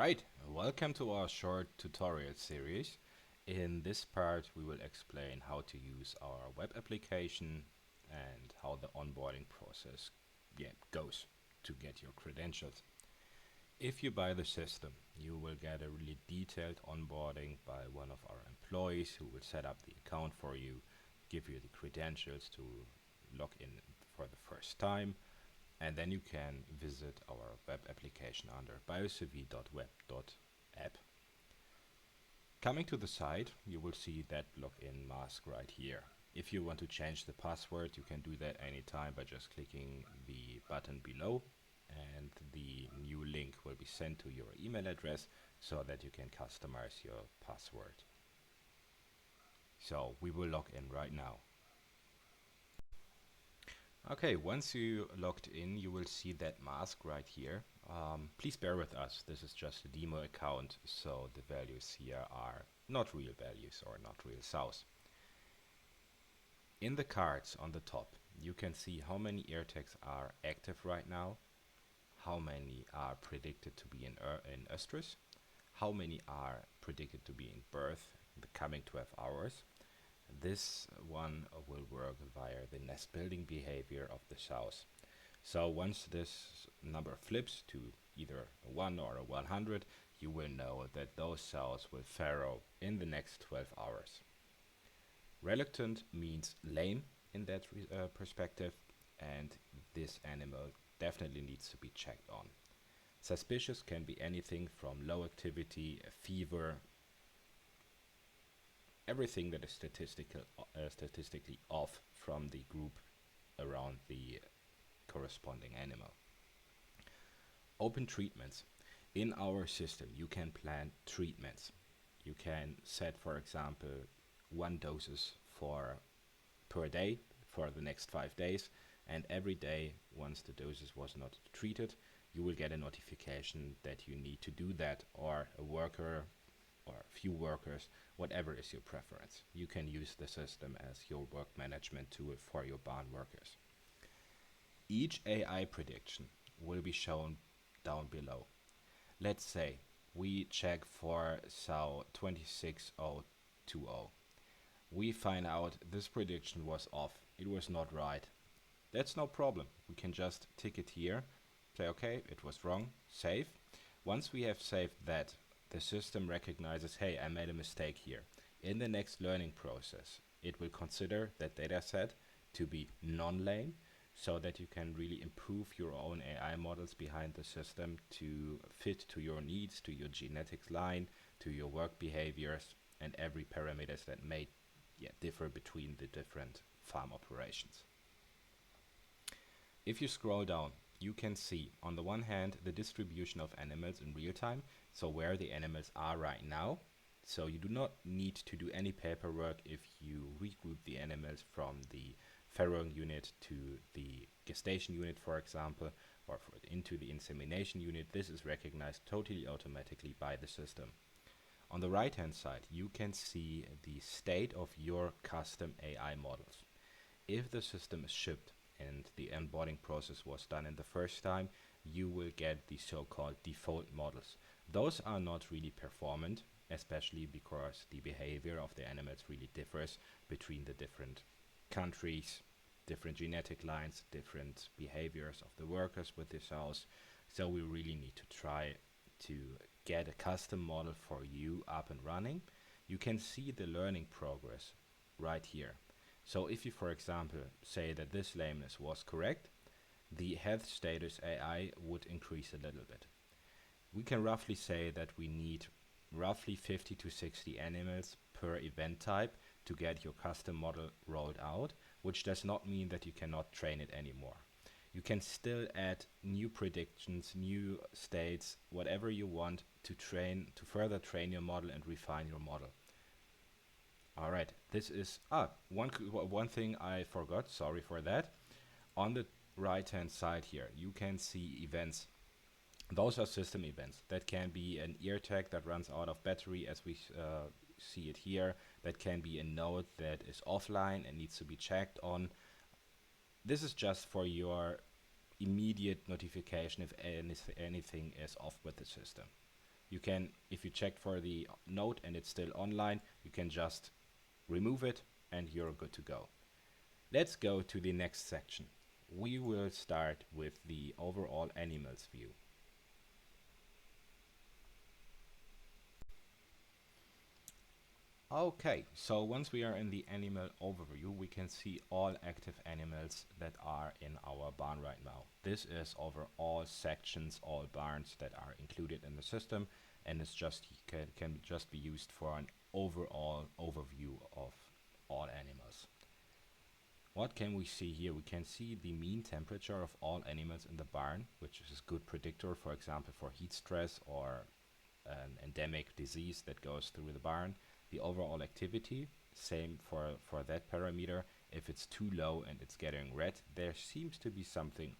Alright, welcome to our short tutorial series. In this part we will explain how to use our web application and how the onboarding process goes to get your credentials. If you buy the system, you will get a really detailed onboarding by one of our employees who will set up the account for you, give you the credentials to log in for the first time, and then you can visit our web application under biocv.web.app. Coming to the site, you will see that login mask right here. If you want to change the password, you can do that anytime by just clicking the button below, and the new link will be sent to your email address so that you can customize your password. So we will log in right now. Okay, once you logged in, you will see that mask right here. Please bear with us, this is just a demo account, so the values here are not real values or not real SOUs. In the cards on the top, you can see how many ear tags are active right now, how many are predicted to be in estrus, how many are predicted to be in birth in the coming 12 hours. This one will work via the nest building behavior of the SOUs. So once this number flips to either a 1 or a 100, you will know that those SOUs will farrow in the next 12 hours. Reluctant means lame in that perspective, and this animal definitely needs to be checked on. Suspicious can be anything from low activity, a fever, everything that is statistically off from the group around the corresponding animal. Open treatments. In our system, you can plan treatments. You can set, for example, 1 doses per day for the next 5 days, and every day, once the doses was not treated, you will get a notification that you need to do that, or a worker or a few workers, whatever is your preference. You can use the system as your work management tool for your barn workers. Each AI prediction will be shown down below. Let's say we check for SOW 26020. We find out this prediction was off, it was not right. That's no problem. We can just tick it here, say okay, it was wrong, save. Once we have saved that, the system recognizes, hey, I made a mistake here. In the next learning process, it will consider that data set to be non-lame, so that you can really improve your own AI models behind the system to fit to your needs, to your genetics line, to your work behaviors, and every parameters that may differ between the different farm operations. If you scroll down, you can see on the one hand the distribution of animals in real time, so where the animals are right now. So you do not need to do any paperwork if you regroup the animals from the farrowing unit to the gestation unit, for example, or into the insemination unit. This is recognized totally automatically by the system. On the right hand side, you can see the state of your custom AI models. If the system is shipped and the onboarding process was done in the first time, you will get the so-called default models. Those are not really performant, especially because the behavior of the animals really differs between the different countries, different genetic lines, different behaviors of the workers with the SOUs. So we really need to try to get a custom model for you up and running. You can see the learning progress right here. So if you, for example, say that this lameness was correct, the health status AI would increase a little bit. We can roughly say that we need roughly 50 to 60 animals per event type to get your custom model rolled out, which does not mean that you cannot train it anymore. You can still add new predictions, new states, whatever you want to further train your model and refine your model. Alright, this is one thing I forgot, sorry for that. On the right hand side here, you can see events. Those are system events. That can be an ear tag that runs out of battery, as we see it here. That can be a node that is offline and needs to be checked on. This is just for your immediate notification if anything is off with the system. You can, if you check for the node and it's still online, you can just remove it and you're good to go. Let's go to the next section. We will start with the overall animals view. Okay, so once we are in the animal overview, we can see all active animals that are in our barn right now. This is over all sections, all barns that are included in the system, and it's just can just be used for an overall overview of all animals. What can we see here? We can see the mean temperature of all animals in the barn, which is a good predictor, for example, for heat stress or an endemic disease that goes through the barn. The overall activity, same for that parameter. If it's too low and it's getting red, there seems to be something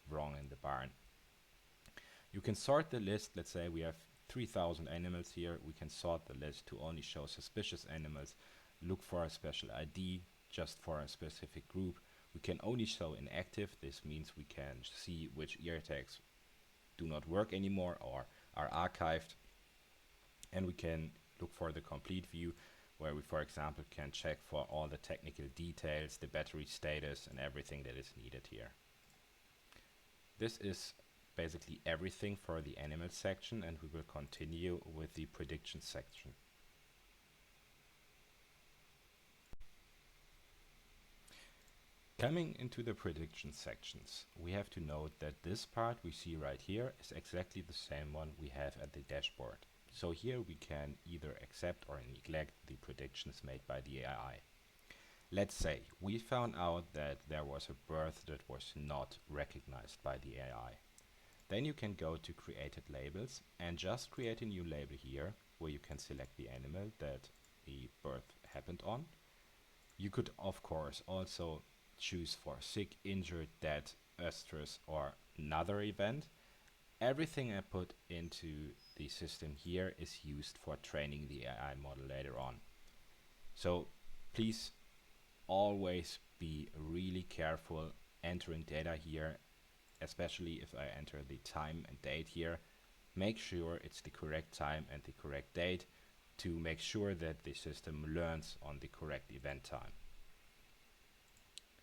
wrong in the barn. You can sort the list. Let's say we have 3,000 animals here. We can sort the list to only show suspicious animals, look for a special ID just for a specific group. We can only show inactive. This means we can see which ear tags do not work anymore or are archived. And we can look for the complete view, where we, for example, can check for all the technical details, the battery status, and everything that is needed here. This is basically everything for the animal section, and we will continue with the prediction section. Coming into the prediction sections, we have to note that this part we see right here is exactly the same one we have at the dashboard. So here we can either accept or neglect the predictions made by the AI. Let's say we found out that there was a birth that was not recognized by the AI. Then you can go to created labels and just create a new label here where you can select the animal that the birth happened on. You could of course also choose for sick, injured, dead, estrus or another event. Everything I put into the system here is used for training the AI model later on. So please always be really careful entering data here, especially if I enter the time and date here. Make sure it's the correct time and the correct date to make sure that the system learns on the correct event time.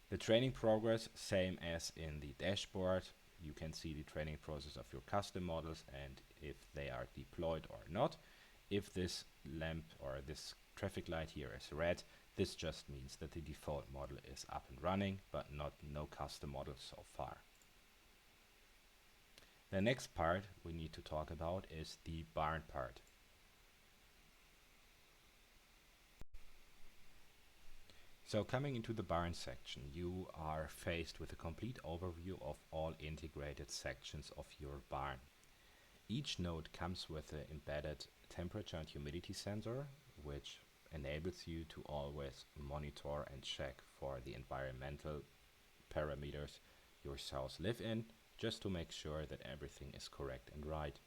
The training progress, same as in the dashboard. You can see the training process of your custom models and if they are deployed or not. If this lamp or this traffic light here is red, this just means that the default model is up and running, but no custom model so far. The next part we need to talk about is the barn part. So coming into the barn section, you are faced with a complete overview of all integrated sections of your barn. Each node comes with an embedded temperature and humidity sensor, which enables you to always monitor and check for the environmental parameters your cells live in, just to make sure that everything is correct and right.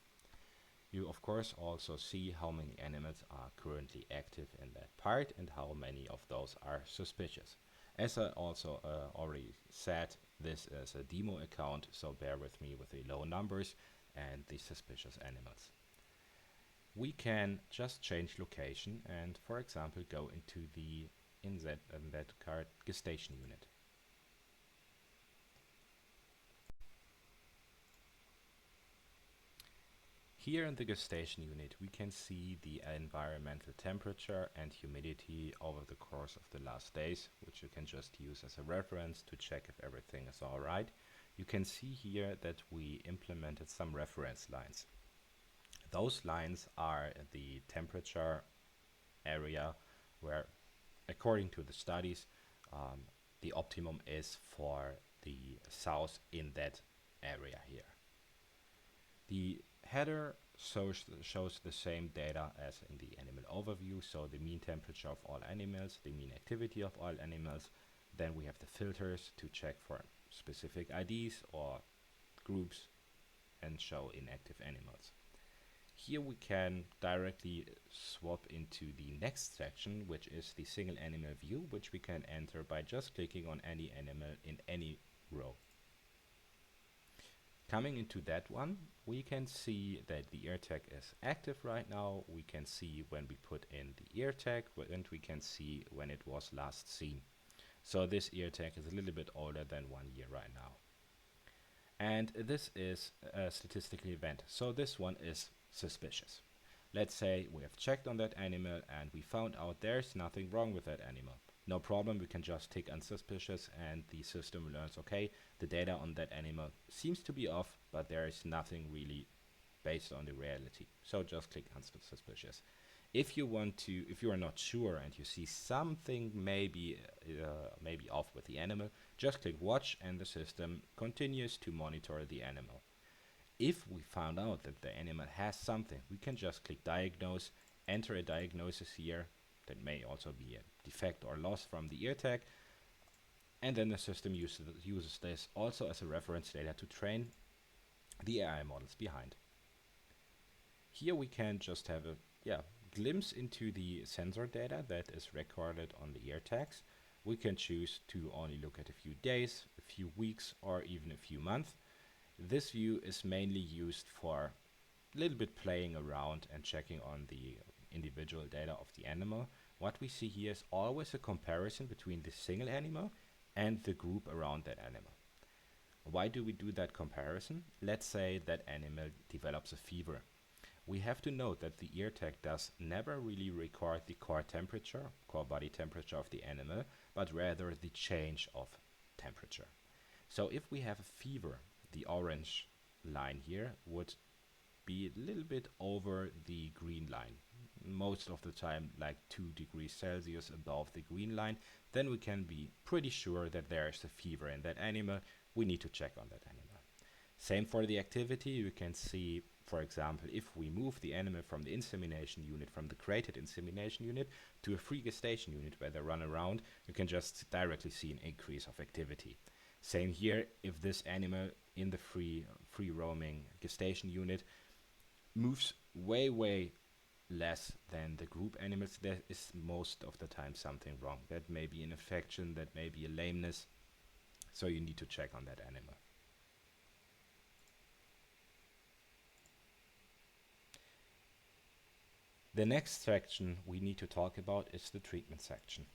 You of course also see how many animals are currently active in that part and how many of those are suspicious. As I also already said, this is a demo account, so bear with me with the low numbers and the suspicious animals. We can just change location and, for example, go into the in that card gestation unit. Here in the gestation unit, we can see the environmental temperature and humidity over the course of the last days, which you can just use as a reference to check if everything is all right. You can see here that we implemented some reference lines. Those lines are the temperature area where, according to the studies, the optimum is for the south in that area here. The header shows the same data as in the animal overview, so the mean temperature of all animals, the mean activity of all animals. Then we have the filters to check for specific IDs or groups and show inactive animals. Here we can directly swap into the next section, which is the single animal view, which we can enter by just clicking on any animal in any row. Coming into that one, we can see that the ear tag is active right now. We can see when we put in the ear tag, and we can see when it was last seen. So this ear tag is a little bit older than 1 year right now. And this is a statistical event. So this one is suspicious. Let's say we have checked on that animal and we found out there's nothing wrong with that animal. No problem, we can just tick unsuspicious and the system learns, okay, the data on that animal seems to be off, but there is nothing really based on the reality. So just click unsuspicious. If you are not sure and you see something maybe off with the animal, just click watch and the system continues to monitor the animal. If we found out that the animal has something, we can just click diagnose, enter a diagnosis here. That may also be a defect or loss from the ear tag. And then the system uses this also as a reference data to train the AI models behind. Here we can just have a glimpse into the sensor data that is recorded on the ear tags. We can choose to only look at a few days, a few weeks, or even a few months. This view is mainly used for a little bit playing around and checking on the individual data of the animal. What we see here is always a comparison between the single animal and the group around that animal. Why do we do that comparison? Let's say that animal develops a fever. We have to note that the ear tag does never really record the core body temperature of the animal, but rather the change of temperature. So if we have a fever, the orange line here would be a little bit over the green line. Most of the time like 2 degrees Celsius above the green line, then we can be pretty sure that there is a fever in that animal. We need to check on that animal. Same for the activity. You can see, for example, if we move the animal from the insemination unit, from the created insemination unit to a free gestation unit where they run around, you can just directly see an increase of activity. Same here, if this animal in the free roaming gestation unit moves way less than the group animals, there is most of the time something wrong. That may be an infection, that may be a lameness, so you need to check on that animal. The next section we need to talk about is the treatment section.